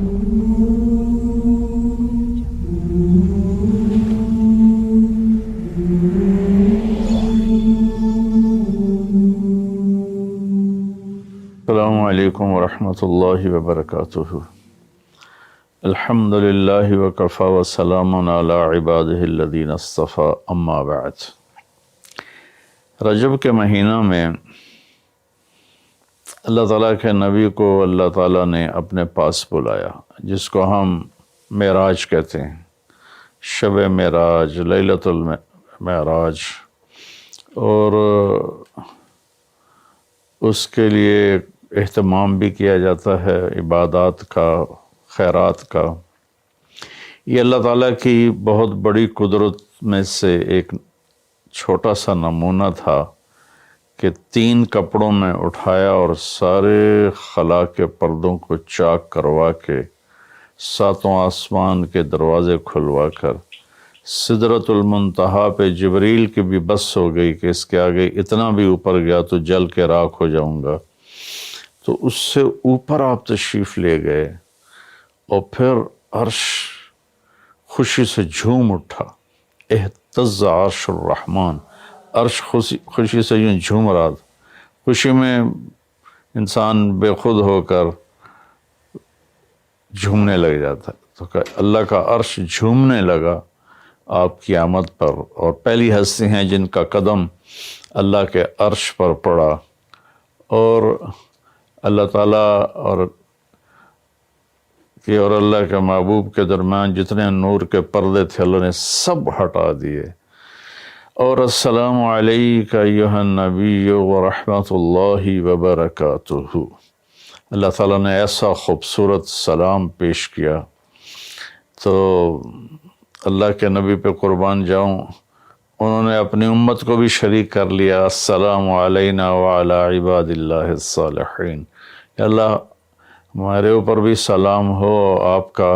السلام علیکم ورحمۃ اللہ وبرکاتہ۔ الحمد للہ وکفی وسلام علی عبادہ الذین اصطفی، اما بعد۔ رجب کے مہینہ میں اللہ تعالیٰ کے نبی کو اللہ تعالیٰ نے اپنے پاس بلایا، جس کو ہم معراج کہتے ہیں، شب معراج، لیلۃ المعراج، اور اس کے لیے اہتمام بھی کیا جاتا ہے عبادات کا، خیرات کا۔ یہ اللہ تعالیٰ کی بہت بڑی قدرت میں سے ایک چھوٹا سا نمونہ تھا کہ 3 کپڑوں میں اٹھایا اور سارے خلا کے پردوں کو چاک کروا کے 7 آسمان کے دروازے کھلوا کر سدرۃ المنتہا پہ جبریل کی بھی بس ہو گئی کہ اس کے آگے اتنا بھی اوپر گیا تو جل کے راکھ ہو جاؤں گا، تو اس سے اوپر آپ تشریف لے گئے، اور پھر عرش خوشی سے جھوم اٹھا، اہتز عرش الرحمن، عرش خوشی سے یوں جھوم رہا تھا۔ خوشی میں انسان بے خود ہو کر جھومنے لگ جاتا ہے، تو کہ اللہ کا عرش جھومنے لگا آپ کی آمد پر، اور پہلی ہستی ہیں جن کا قدم اللہ کے عرش پر پڑا، اور اللہ تعالیٰ اور اللہ کے محبوب کے درمیان جتنے نور کے پردے تھے اللہ نے سب ہٹا دیے، اور السلام علیک ایھا النبی ورحمۃ اللہ وبرکاتہ۔ اللہ تعالیٰ نے ایسا خوبصورت سلام پیش کیا، تو اللہ کے نبی پہ قربان جاؤں، انہوں نے اپنی امت کو بھی شریک کر لیا، السلام علینا وعلی عباد اللہ الصالحین، یا اللہ ہمارے اوپر بھی سلام ہو آپ کا،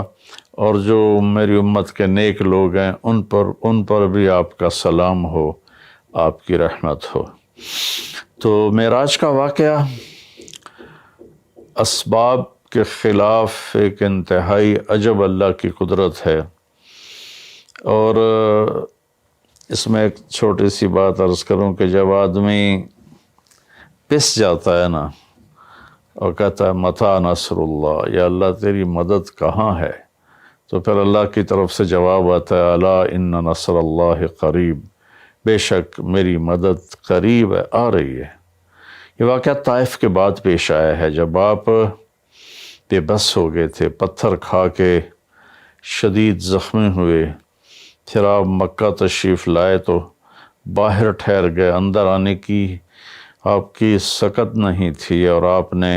اور جو میری امت کے نیک لوگ ہیں ان پر بھی آپ کا سلام ہو، آپ کی رحمت ہو۔ تو معراج کا واقعہ اسباب کے خلاف ایک انتہائی عجب اللہ کی قدرت ہے، اور اس میں ایک چھوٹی سی بات عرض کروں کہ جب آدمی پس جاتا ہے نا اور کہتا ہے متی نصر اللہ، یا اللہ تیری مدد کہاں ہے، تو پھر اللہ کی طرف سے جواب آتا ہے الا ان نصر اللہ قریب، بے شک میری مدد قریب ہے، آ رہی ہے۔ یہ واقعہ طائف کے بعد پیش آیا ہے، جب آپ بے بس ہو گئے تھے، پتھر کھا کے شدید زخمی ہوئے، پھر آپ مکہ تشریف لائے تو باہر ٹھہر گئے، اندر آنے کی آپ کی سکت نہیں تھی، اور آپ نے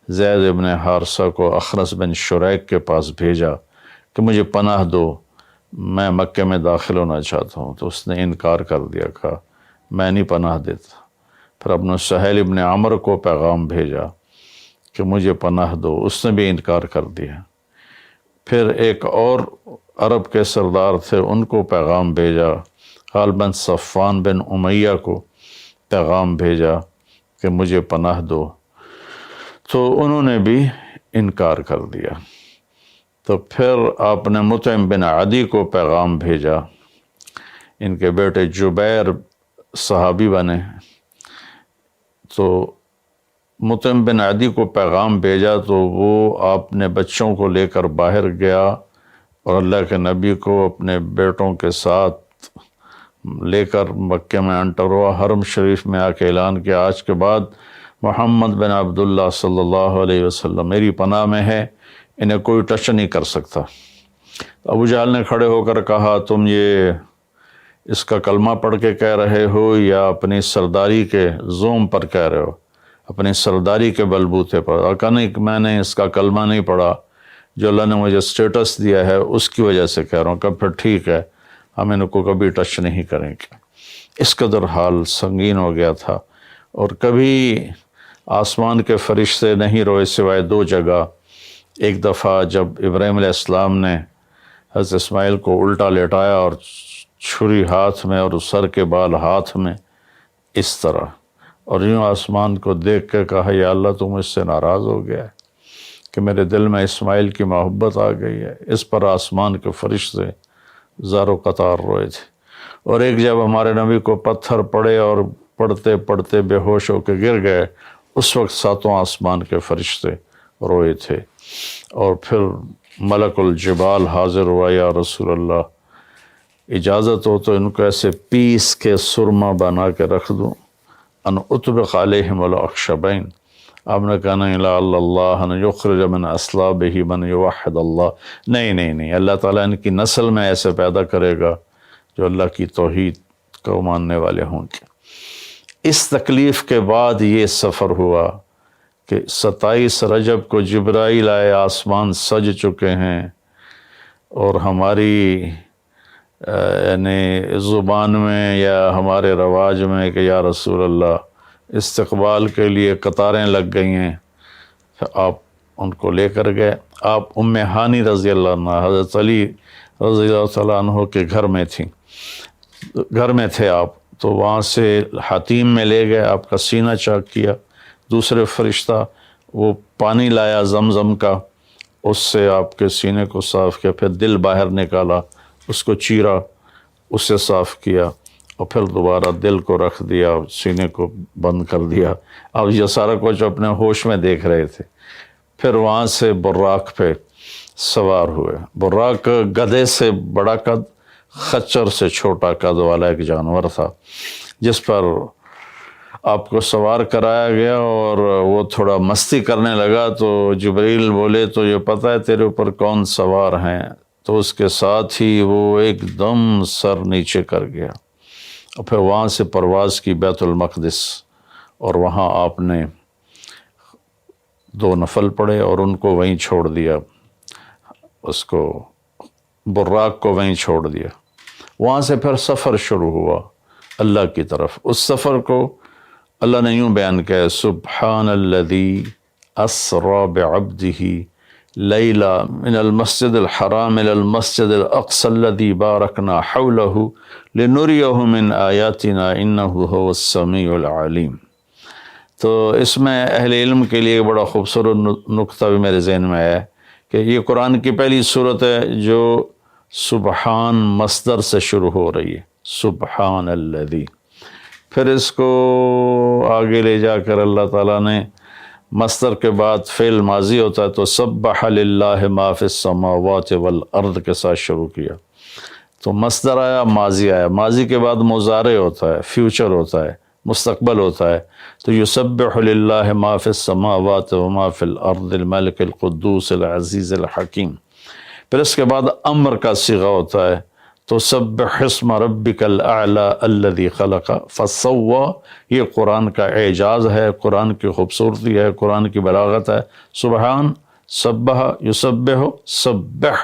زید ابن حارثہ کو اخنس بن شریک کے پاس بھیجا کہ مجھے پناہ دو، میں مکے میں داخل ہونا چاہتا ہوں، تو اس نے انکار کر دیا، کہا میں نہیں پناہ دیتا۔ پھر اپنے سہیل ابن عمر کو پیغام بھیجا کہ مجھے پناہ دو، اس نے بھی انکار کر دیا۔ پھر ایک اور عرب کے سردار تھے، ان کو پیغام بھیجا، غالباً صفوان بن امیہ کو پیغام بھیجا کہ مجھے پناہ دو، تو انہوں نے بھی انکار کر دیا۔ تو پھر آپ نے مطعم بن عدی کو پیغام بھیجا، ان کے بیٹے جبیر صحابی بنے، تو مطعم بن عدی کو پیغام بھیجا تو وہ آپ نے بچوں کو لے کر باہر گیا، اور اللہ کے نبی کو اپنے بیٹوں کے ساتھ لے کر مکے میں انٹر ہوا، حرم شریف میں آ کے اعلان کیا آج کے بعد محمد بن عبداللہ صلی اللہ علیہ وسلم میری پناہ میں ہے، انہیں کوئی ٹچ نہیں کر سکتا۔ ابو جہل نے کھڑے ہو کر کہا تم یہ اس کا کلمہ پڑھ کے کہہ رہے ہو یا اپنی سرداری کے زوم پر کہہ رہے ہو، اپنی سرداری کے بلبوتے پر؟ اور کہا نہیں، میں نے اس کا کلمہ نہیں پڑھا، جو اللہ نے مجھے سٹیٹس دیا ہے اس کی وجہ سے کہہ رہا ہوں۔ کہ پھر ٹھیک ہے، ہم ان کو کبھی ٹچ نہیں کریں گے۔ اس قدر حال سنگین ہو گیا تھا، اور کبھی آسمان کے فرشتے نہیں روئے سوائے 2 جگہ۔ ایک دفعہ جب ابراہیم علیہ السلام نے حضرت اسماعیل کو الٹا لیٹایا اور چھری ہاتھ میں اور سر کے بال ہاتھ میں، اس طرح، اور یوں آسمان کو دیکھ کے کہا یا اللہ تو مجھ سے ناراض ہو گیا ہے کہ میرے دل میں اسماعیل کی محبت آ گئی ہے۔ اس پر آسمان کے فرشتے زار و قطار روئے تھے۔ اور ایک جب ہمارے نبی کو پتھر پڑے اور پڑھتے پڑھتے بے ہوش ہو کے گر گئے، اس وقت ساتوں آسمان کے فرشتے روئے تھے۔ اور پھر ملک الجبال حاضر ہوا، یا رسول اللہ اجازت ہو تو ان کو ایسے پیس کے سرما بنا کے رکھ دوں، ان اطبق علیہم الاخشبین۔ آپ نے کہا نہیں، لا اللہ ان یخرج من اصلابہ من یوحد اللہ، نہیں، اللہ تعالیٰ ان کی نسل میں ایسے پیدا کرے گا جو اللہ کی توحید کو ماننے والے ہوں گے۔ اس تکلیف کے بعد یہ سفر ہوا کہ 27 رجب کو جبرائیل آئے، آسمان سج چکے ہیں، اور ہماری یعنی زبان میں یا ہمارے رواج میں کہ یا رسول اللہ استقبال کے لیے قطاریں لگ گئی ہیں، آپ ان کو لے کر گئے۔ آپ ام ہانی رضی اللہ عنہ، حضرت علی رضی اللہ تعالیٰ عنہ کے گھر میں تھے آپ، تو وہاں سے حتیم میں لے گئے، آپ کا سینہ چاک کیا۔ دوسرے فرشتہ وہ پانی لایا زمزم کا، اس سے آپ کے سینے کو صاف کیا، پھر دل باہر نکالا، اس کو چیرا، اس سے صاف کیا، اور پھر دوبارہ دل کو رکھ دیا، سینے کو بند کر دیا۔ اب یہ سارا کچھ اپنے ہوش میں دیکھ رہے تھے۔ پھر وہاں سے براق پہ سوار ہوئے۔ براق گدھے سے بڑا قد، خچر سے چھوٹا قد والا ایک جانور تھا، جس پر آپ کو سوار کرایا گیا، اور وہ تھوڑا مستی کرنے لگا تو جبریل بولے تو یہ پتہ ہے تیرے اوپر کون سوار ہیں؟ تو اس کے ساتھ ہی وہ ایک دم سر نیچے کر گیا، اور پھر وہاں سے پرواز کی بیت المقدس، اور وہاں آپ نے 2 نفل پڑھے اور ان کو وہیں چھوڑ دیا، اس کو براق کو وہیں چھوڑ دیا۔ وہاں سے پھر سفر شروع ہوا اللہ کی طرف۔ اس سفر کو اللہ نے یوں بیان کیا، سبحان الذی اسری بعبدہ لیلا من المسجد الحرام الی المسجد الاقصی الذی بارکنا حولہ لنریہ من آیاتنا انہ هو السمیع العلیم۔ تو اس میں اہل علم کے لیے بڑا خوبصورت نقطہ بھی میرے ذہن میں ہے کہ یہ قرآن کی پہلی صورت ہے جو سبحان مصدر سے شروع ہو رہی ہے، سبحان الذی۔ پھر اس کو آگے لے جا کر اللہ تعالیٰ نے مصدر کے بعد فعل ماضی ہوتا ہے تو سبح للہ ما فی السماوات والارض کے ساتھ شروع کیا، تو مصدر آیا، ماضی آیا، ماضی کے بعد مضارع ہوتا ہے، فیوچر ہوتا ہے، مستقبل ہوتا ہے، تو یسبح للہ ما فی السماوات وما فی الارض الملک القدوس العزیز الحکیم۔ پھر اس کے بعد امر کا صیغہ ہوتا ہے، تو سبح اسم ربک الاعلی الذی خلق فسوی۔ یہ قرآن کا اعجاز ہے، قرآن کی خوبصورتی ہے، قرآن کی بلاغت ہے۔ سبحان، سبح، یسبح، سبح۔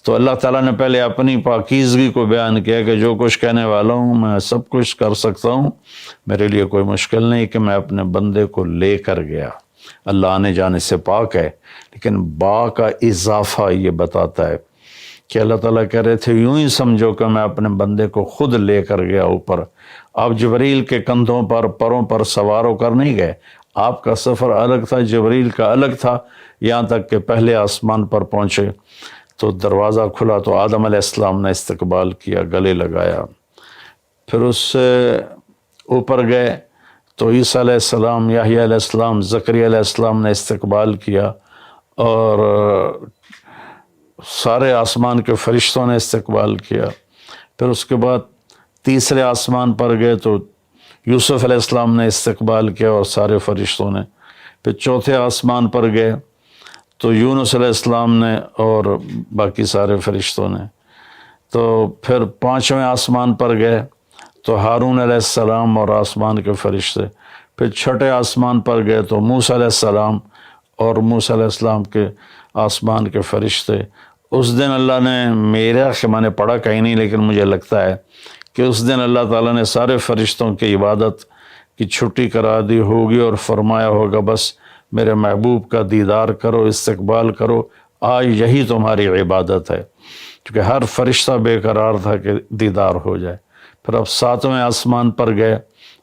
تو اللہ تعالیٰ نے پہلے اپنی پاکیزگی کو بیان کیا کہ جو کچھ کہنے والا ہوں میں سب کچھ کر سکتا ہوں، میرے لیے کوئی مشکل نہیں کہ میں اپنے بندے کو لے کر گیا۔ اللہ آنے جانے سے پاک ہے، لیکن با کا اضافہ یہ بتاتا ہے کہ اللہ تعالیٰ کہہ رہے تھے یوں ہی سمجھو کہ میں اپنے بندے کو خود لے کر گیا اوپر۔ آپ جبریل کے کندھوں پر، پروں پر سوار ہو کر نہیں گئے، آپ کا سفر الگ تھا، جبریل کا الگ تھا، یہاں تک کہ پہلے آسمان پر پہنچے تو دروازہ کھلا تو آدم علیہ السلام نے استقبال کیا، گلے لگایا۔ پھر اس سے اوپر گئے تو عیسیٰ علیہ السلام، یحییٰ علیہ السلام، زکریا علیہ السلام نے استقبال کیا، اور سارے آسمان کے فرشتوں نے استقبال کیا۔ پھر اس کے بعد تیسرے آسمان پر گئے تو یوسف علیہ السلام نے استقبال کیا اور سارے فرشتوں نے۔ پھر چوتھے آسمان پر گئے تو یونس علیہ السلام نے اور باقی سارے فرشتوں نے۔ تو پھر پانچویں آسمان پر گئے تو ہارون علیہ السلام اور آسمان کے فرشتے۔ پھر چھٹے آسمان پر گئے تو موسیٰ علیہ السلام اور موسیٰ علیہ السلام کے آسمان کے فرشتے۔ اس دن اللہ نے، میرا میں نے پڑھا کہیں نہیں لیکن مجھے لگتا ہے کہ اس دن اللہ تعالیٰ نے سارے فرشتوں کی عبادت کی چھٹی کرا دی ہوگی اور فرمایا ہوگا بس میرے محبوب کا دیدار کرو، استقبال کرو، آج یہی تمہاری عبادت ہے، کیونکہ ہر فرشتہ بے قرار تھا کہ دیدار ہو جائے۔ پھر اب ساتویں آسمان پر گئے،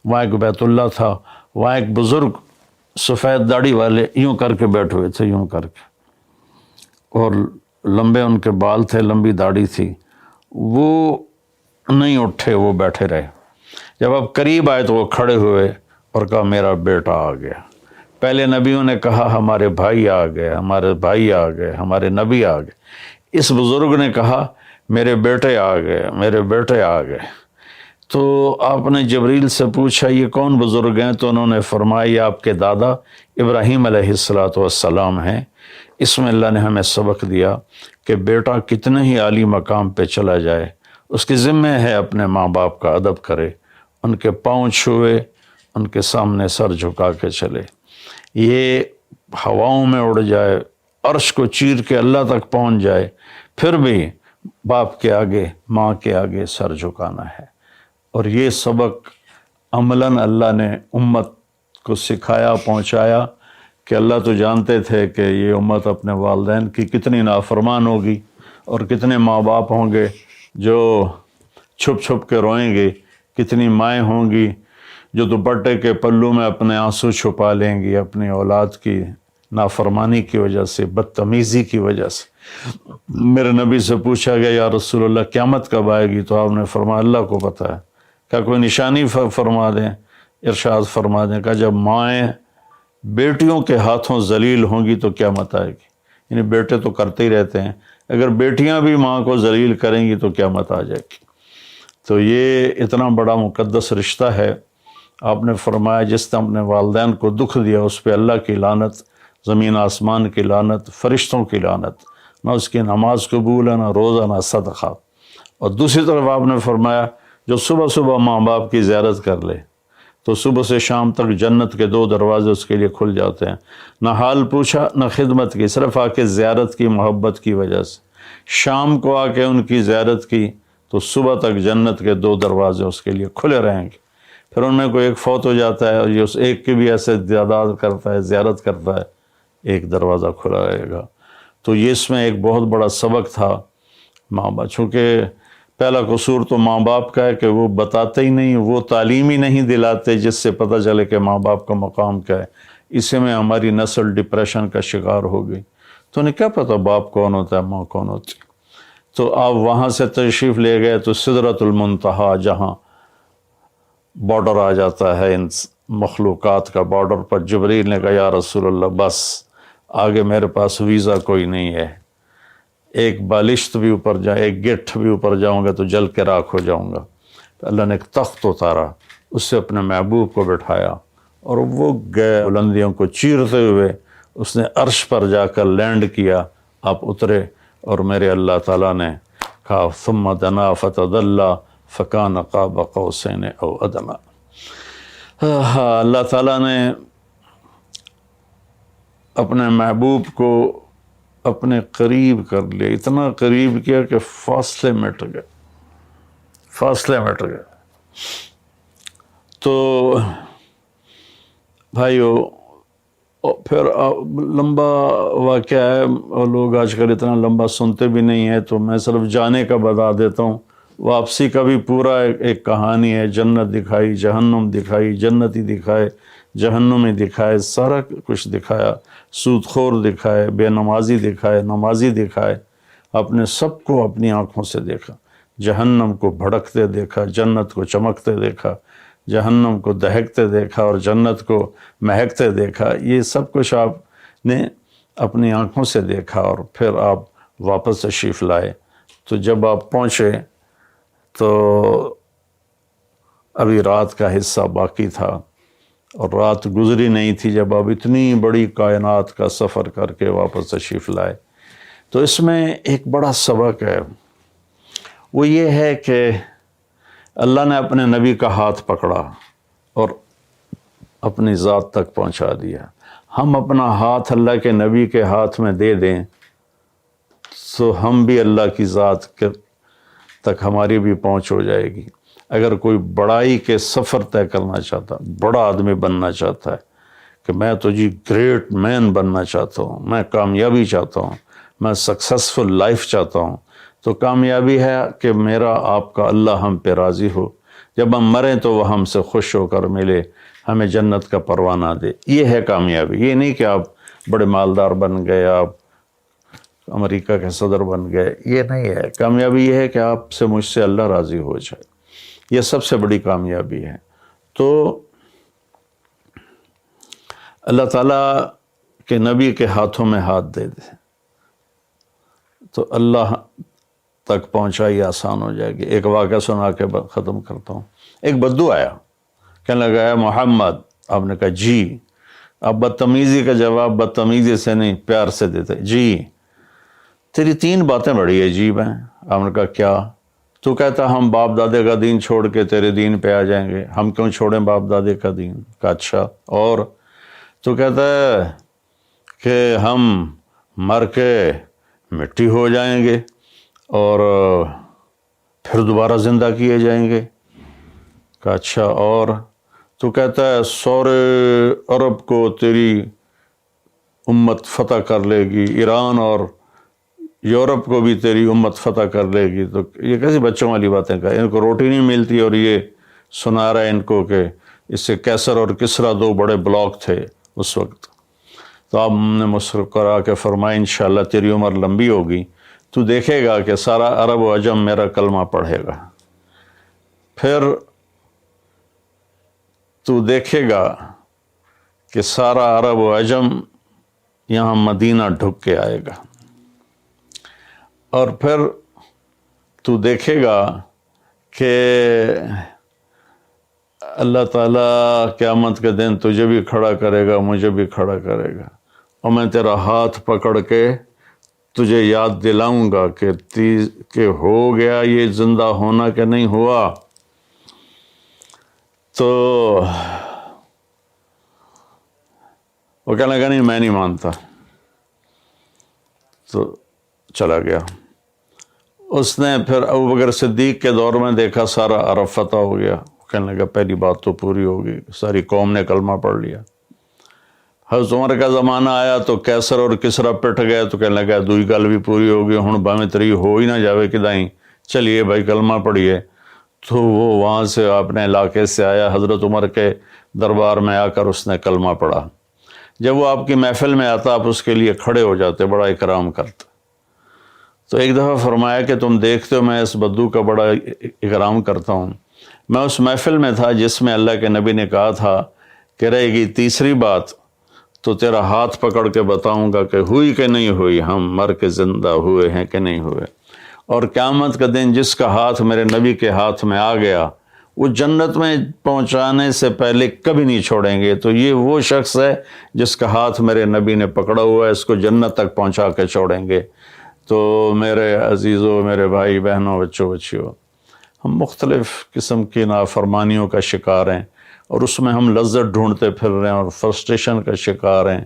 وہاں ایک بیت اللہ تھا، وہاں ایک بزرگ سفید داڑھی والے یوں کر کے بیٹھے ہوئے تھے، یوں کر کے، اور لمبے ان کے بال تھے، لمبی داڑھی تھی، وہ نہیں اٹھے، وہ بیٹھے رہے۔ جب آپ قریب آئے تو وہ کھڑے ہوئے اور کہا میرا بیٹا آ گیا۔ پہلے نبیوں نے کہا ہمارے بھائی آ گئے، ہمارے بھائی آ گئے، ہمارے نبی آ گئے۔ اس بزرگ نے کہا میرے بیٹے آ گئے، میرے بیٹے آ گئے۔ تو آپ نے جبریل سے پوچھا یہ کون بزرگ ہیں؟ تو انہوں نے فرمایا یہ آپ کے دادا ابراہیم علیہ السلام ہیں۔ اس میں اللہ نے ہمیں سبق دیا کہ بیٹا کتنے ہی عالی مقام پہ چلا جائے، اس کی ذمہ ہے اپنے ماں باپ کا ادب کرے، ان کے پاؤں چھوئے، ان کے سامنے سر جھکا کے چلے۔ یہ ہواؤں میں اڑ جائے، عرش کو چیر کے اللہ تک پہنچ جائے، پھر بھی باپ کے آگے، ماں کے آگے سر جھکانا ہے۔ اور یہ سبق عملاً اللہ نے امت کو سکھایا، پہنچایا، کہ اللہ تو جانتے تھے کہ یہ امت اپنے والدین کی کتنی نافرمان ہوگی، اور کتنے ماں باپ ہوں گے جو چھپ چھپ کے روئیں گے، کتنی مائیں ہوں گی جو دوپٹے کے پلو میں اپنے آنسو چھپا لیں گی اپنی اولاد کی نافرمانی کی وجہ سے، بدتمیزی کی وجہ سے۔ میرے نبی سے پوچھا گیا یا رسول اللہ قیامت کب آئے گی؟ تو آپ نے فرمایا اللہ کو پتہ ہے۔ کیا کوئی نشانی فرما دیں؟ ارشاد فرما دیں کہ جب مائیں بیٹیوں کے ہاتھوں ذلیل ہوں گی تو قیامت آئے گی۔ یعنی بیٹے تو کرتے ہی رہتے ہیں، اگر بیٹیاں بھی ماں کو ذلیل کریں گی تو قیامت آ جائے گی۔ تو یہ اتنا بڑا مقدس رشتہ ہے۔ آپ نے فرمایا جس نے اپنے والدین کو دکھ دیا اس پہ اللہ کی لعنت، زمین آسمان کی لعنت، فرشتوں کی لعنت، نہ اس کی نماز قبول ہے، نہ روزہ، نہ صدقہ۔ اور دوسری طرف آپ نے فرمایا جو صبح صبح ماں باپ کی زیارت کر لے تو صبح سے شام تک جنت کے 2 دروازے اس کے لیے کھل جاتے ہیں۔ نہ حال پوچھا نہ خدمت کی، صرف آ کے زیارت کی، محبت کی وجہ سے۔ شام کو آ کے ان کی زیارت کی تو صبح تک جنت کے 2 دروازے اس کے لیے کھلے رہیں گے۔ پھر ان میں کوئی ایک فوت ہو جاتا ہے اور یہ اس ایک کی بھی ایسے تعداد کرتا ہے، زیارت کرتا ہے، ایک دروازہ کھلا رہے گا۔ تو یہ اس میں ایک بہت بڑا سبق تھا ماں باپ، چونکہ پہلا قصور تو ماں باپ کا ہے کہ وہ بتاتے ہی نہیں، وہ تعلیم ہی نہیں دلاتے جس سے پتہ چلے کہ ماں باپ کا مقام کیا ہے۔ اسی میں ہماری نسل ڈپریشن کا شکار ہو گئی۔ تو انہیں کیا پتہ باپ کون ہوتا ہے، ماں کون ہوتی۔ تو آپ وہاں سے تشریف لے گئے تو سدرۃ المنتہا، جہاں بارڈر آ جاتا ہے ان مخلوقات کا، بارڈر پر جبریل نے کہا یا رسول اللہ بس آگے میرے پاس ویزا کوئی نہیں ہے، ایک بالشت بھی اوپر جائے، ایک گٹھ بھی اوپر جاؤں گا تو جل کے راکھ ہو جاؤں گا۔ تو اللہ نے ایک تخت اتارا، اس سے اپنے محبوب کو بٹھایا اور وہ گئے بلندیوں کو چیرتے ہوئے، اس نے عرش پر جا کر لینڈ کیا، آپ اترے اور میرے اللہ تعالیٰ نے کہا ثم دنا فتدلی فکان قاب قوسین او ادنی۔ اللہ تعالیٰ نے اپنے محبوب کو اپنے قریب کر لیا، اتنا قریب کیا کہ فاصلے مٹ گئے، فاصلے مٹ گئے۔ تو بھائیو پھر لمبا واقعہ ہے، اور لوگ آج کل اتنا لمبا سنتے بھی نہیں ہیں، تو میں صرف جانے کا بتا دیتا ہوں۔ واپسی کا بھی پورا ایک کہانی ہے، جنت دکھائی، جہنم دکھائی، جنتی دکھائے، جہنمی دکھائے، سارا کچھ دکھایا، سود خور دکھائے، بے نمازی دکھائے، نمازی دکھائے، آپ نے سب کو اپنی آنکھوں سے دیکھا۔ جہنم کو بھڑکتے دیکھا، جنت کو چمکتے دیکھا، جہنم کو دہکتے دیکھا اور جنت کو مہکتے دیکھا۔ یہ سب کچھ آپ نے اپنی آنکھوں سے دیکھا، اور پھر آپ واپس تشریف لائے۔ تو جب آپ پہنچے تو ابھی رات کا حصہ باقی تھا، اور رات گزری نہیں تھی جب آپ اتنی بڑی کائنات کا سفر کر کے واپس تشریف لائے۔ تو اس میں ایک بڑا سبق ہے، وہ یہ ہے کہ اللہ نے اپنے نبی کا ہاتھ پکڑا اور اپنی ذات تک پہنچا دیا۔ ہم اپنا ہاتھ اللہ کے نبی کے ہاتھ میں دے دیں تو ہم بھی اللہ کی ذات تک ہماری بھی پہنچ ہو جائے گی۔ اگر کوئی بڑائی کے سفر طے کرنا چاہتا، بڑا آدمی بننا چاہتا ہے کہ میں تو جی گریٹ مین بننا چاہتا ہوں، میں کامیابی چاہتا ہوں، میں سکسیسفل لائف چاہتا ہوں، تو کامیابی ہے کہ میرا آپ کا اللہ ہم پہ راضی ہو، جب ہم مریں تو وہ ہم سے خوش ہو کر ملے، ہمیں جنت کا پروانہ دے. یہ ہے کامیابی. یہ نہیں کہ آپ بڑے مالدار بن گئے، آپ امریکہ کے صدر بن گئے. یہ نہیں ہے. کامیابی یہ ہے کہ آپ سے مجھ سے اللہ راضی ہو جائے. یہ سب سے بڑی کامیابی ہے. تو اللہ تعالیٰ کے نبی کے ہاتھوں میں ہاتھ دے دے تو اللہ تک پہنچائی آسان ہو جائے گی. ایک واقعہ سنا کے ختم کرتا ہوں. ایک بدو آیا، کہنے لگا ہے محمد. آپ نے کہا جی. آپ بدتمیزی کا جواب بدتمیزی سے نہیں، پیار سے دیتے. جی تیری 3 باتیں بڑی عجیب ہیں. آپ نے کہا کیا؟ تو کہتا ہم باپ دادے کا دین چھوڑ کے تیرے دین پہ آ جائیں گے. ہم کیوں چھوڑیں باپ دادے کا دین؟ کہا اچھا اور؟ تو کہتا ہے کہ ہم مر کے مٹی ہو جائیں گے اور پھر دوبارہ زندہ کیے جائیں گے. کہا اچھا اور؟ تو کہتا ہے سورے عرب کو تیری امت فتح کر لے گی، ایران اور یورپ کو بھی تیری امت فتح کر لے گی. تو یہ کیسی بچوں والی باتیں کہا؟ ان کو روٹی نہیں ملتی اور یہ سنا رہا ہے ان کو کہ اس سے کیسر اور کسرا 2 بڑے بلاک تھے اس وقت. تو آپ نے مسکرا کے فرمایا انشاءاللہ تیری عمر لمبی ہوگی، تو دیکھے گا کہ سارا عرب و عجم میرا کلمہ پڑھے گا. پھر تو دیکھے گا کہ سارا عرب و عجم یہاں مدینہ ڈھک کے آئے گا. اور پھر تو دیکھے گا کہ اللہ تعالیٰ قیامت کے دن تجھے بھی کھڑا کرے گا، مجھے بھی کھڑا کرے گا، اور میں تیرا ہاتھ پکڑ کے تجھے یاد دلاؤں گا کہ ہو گیا یہ زندہ ہونا کہ نہیں ہوا. تو وہ کہنے لگا نہیں میں نہیں مانتا. تو چلا گیا. اس نے پھر ابوبکر صدیق کے دور میں دیکھا سارا عرب فتح ہو گیا. کہنے لگا پہلی بات تو پوری ہوگی، ساری قوم نے کلمہ پڑھ لیا. حضرت عمر کا زمانہ آیا تو کیسر اور کسرا پٹ گئے تو کہنے لگا دوئی گل بھی پوری ہوگی، ہن باویں تری ہو ہی نہ جاوے کدائیں، چلیے بھائی کلمہ پڑھیے. تو وہ وہاں سے اپنے علاقے سے آیا، حضرت عمر کے دربار میں آ کر اس نے کلمہ پڑھا. جب وہ آپ کی محفل میں آتا آپ اس کے لیے کھڑے ہو جاتے، بڑا اکرام کرتے. تو ایک دفعہ فرمایا کہ تم دیکھتے ہو میں اس بدو کا بڑا اکرام کرتا ہوں. میں اس محفل میں تھا جس میں اللہ کے نبی نے کہا تھا کہ رہے گی تیسری بات تو تیرا ہاتھ پکڑ کے بتاؤں گا کہ ہوئی کہ نہیں ہوئی، ہم مر کے زندہ ہوئے ہیں کہ نہیں ہوئے. اور قیامت کا دن جس کا ہاتھ میرے نبی کے ہاتھ میں آ گیا وہ جنت میں پہنچانے سے پہلے کبھی نہیں چھوڑیں گے. تو یہ وہ شخص ہے جس کا ہاتھ میرے نبی نے پکڑا ہوا ہے، اس کو جنت تک پہنچا کے چھوڑیں گے. تو میرے عزیزوں، میرے بھائی بہنوں، بچوں بچیوں، ہم مختلف قسم کی نافرمانیوں کا شکار ہیں اور اس میں ہم لذت ڈھونڈتے پھر رہے ہیں اور فرسٹریشن کا شکار ہیں.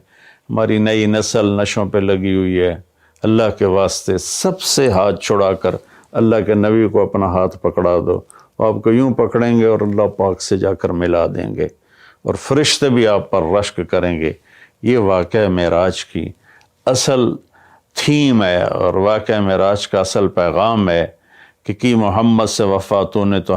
ہماری نئی نسل نشوں پہ لگی ہوئی ہے. اللہ کے واسطے سب سے ہاتھ چھڑا کر اللہ کے نبی کو اپنا ہاتھ پکڑا دو. آپ کو یوں پکڑیں گے اور اللہ پاک سے جا کر ملا دیں گے اور فرشتے بھی آپ پر رشک کریں گے. یہ واقعہ معراج کی اصل تھیم ہے اور واقعہ معراج کا اصل پیغام ہے کہ محمد سے وفا تو نے تو